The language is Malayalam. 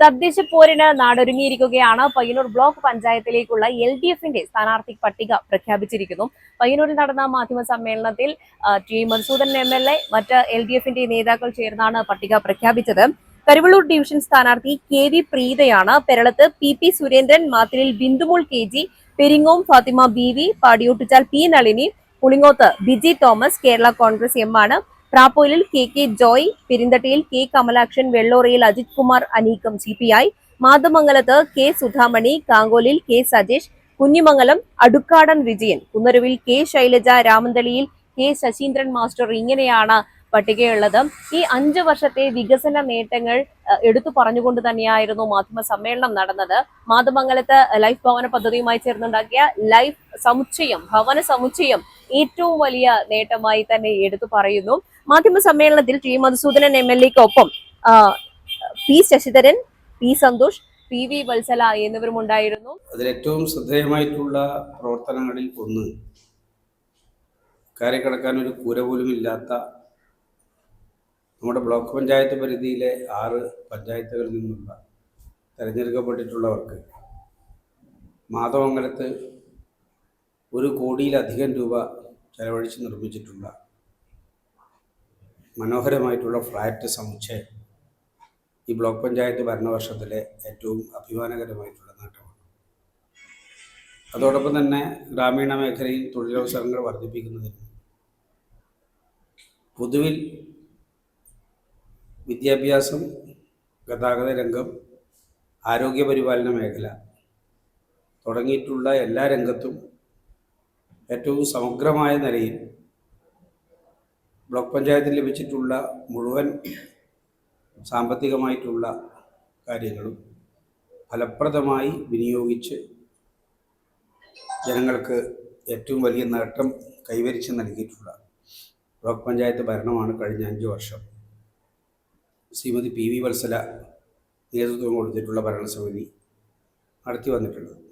തദ്ദേശ പോരിന് നാടൊരുങ്ങിയിരിക്കുകയാണ്. പയ്യന്നൂർ ബ്ലോക്ക് പഞ്ചായത്തിലേക്കുള്ള LDFന്റെ സ്ഥാനാർത്ഥി പട്ടിക പ്രഖ്യാപിച്ചിരിക്കുന്നു. പയ്യന്നൂരിൽ നടന്ന മാധ്യമ സമ്മേളനത്തിൽ ടി മധുസൂദൻ MLA മറ്റ് LDFന്റെ നേതാക്കൾ ചേർന്നാണ് പട്ടിക പ്രഖ്യാപിച്ചത്. കരുവള്ളൂർ ഡിവിഷൻ സ്ഥാനാർത്ഥി KV പ്രീതയാണ്. പെരളത്ത് PP സുരേന്ദ്രൻ, മാത്തിലിൽ Bindumol KG, Peringome Fathima BV, Padiyottuchal P Nalini, പുളിങ്ങോത്ത് ബിജി തോമസ് കേരള കോൺഗ്രസ് M ആണ്. പ്രാപ്പോയിലിൽ KK ജോയ്, പെരിന്തട്ടയിൽ K കമലാക്ഷൻ, വെള്ളോറയിൽ അജിത് കുമാർ അനീക്കം CPI, മാതമംഗലത്ത് K സുധാമണി, കാങ്കോലിൽ K സജേഷ്, കുഞ്ഞിമംഗലം അടുക്കാടൻ വിജയൻ, കുന്നരുവിൽ K ശൈലജ, രാമന്തളിയിൽ K ശശീന്ദ്രൻ മാസ്റ്റർ. ഇങ്ങനെയാണ് പട്ടികയുള്ളത്. ഈ 5 വർഷത്തെ വികസന നേട്ടങ്ങൾ എടുത്തു പറഞ്ഞുകൊണ്ട് തന്നെയായിരുന്നു മാധ്യമ സമ്മേളനം നടന്നത്. മാതമംഗലത്ത് ലൈഫ് ഭവന പദ്ധതിയുമായി ചേർന്നുണ്ടാക്കിയ ലൈഫ് സമുച്ചയം, ഭവന സമുച്ചയം ഏറ്റവും വലിയ നേട്ടമായി തന്നെ എടുത്തു പറയുന്നു. മാധ്യമ സമ്മേളനത്തിൽ ടി മധുസൂദനൻ MLAക്കൊപ്പം P Sasidharan, P Santhosh, PV Vatsala എന്നിവരും ഉണ്ടായിരുന്നു. അതിലേറ്റവും ശ്രദ്ധേയമായിട്ടുള്ള പ്രവർത്തനങ്ങളിൽ ഒന്ന്, കയറി കിടക്കാൻ ഒരു കൂര പോലും ഇല്ലാത്ത നമ്മുടെ ബ്ലോക്ക് പഞ്ചായത്ത് പരിധിയിലെ 6 പഞ്ചായത്തുകളിൽ നിന്നുള്ള തിരഞ്ഞെടുക്കപ്പെട്ടിട്ടുള്ളവർക്ക് മാതമംഗലത്ത് 1 കോടിയിലധികം രൂപ ചെലവഴിച്ച് നിർമ്മിച്ചിട്ടുള്ള മനോഹരമായിട്ടുള്ള ഫ്ലാറ്റ് സമുച്ചയം ഈ ബ്ലോക്ക് പഞ്ചായത്ത് ഭരണവർഷത്തിലെ ഏറ്റവും അഭിമാനകരമായിട്ടുള്ള നേട്ടമാണ്. അതോടൊപ്പം തന്നെ ഗ്രാമീണ മേഖലയിൽ തൊഴിലവസരങ്ങൾ വർദ്ധിപ്പിക്കുന്നതിന് പൊതുവിൽ വിദ്യാഭ്യാസം, ഗതാഗത രംഗം, ആരോഗ്യപരിപാലന മേഖല തുടങ്ങിയിട്ടുള്ള എല്ലാ രംഗത്തും ഏറ്റവും സമഗ്രമായ നിലയിൽ ബ്ലോക്ക് പഞ്ചായത്തിൽ ലഭിച്ചിട്ടുള്ള മുഴുവൻ സാമ്പത്തികമായിട്ടുള്ള കാര്യങ്ങളും ഫലപ്രദമായി വിനിയോഗിച്ച് ജനങ്ങൾക്ക് ഏറ്റവും വലിയ നേട്ടം കൈവരിച്ച് നൽകിയിട്ടുള്ള ബ്ലോക്ക് പഞ്ചായത്ത് ഭരണമാണ് കഴിഞ്ഞ 5 വർഷം ശ്രീമതി PV വത്സല നേതൃത്വം കൊടുത്തിട്ടുള്ള ഭരണസമിതി നടത്തി വന്നിട്ടുള്ളത്.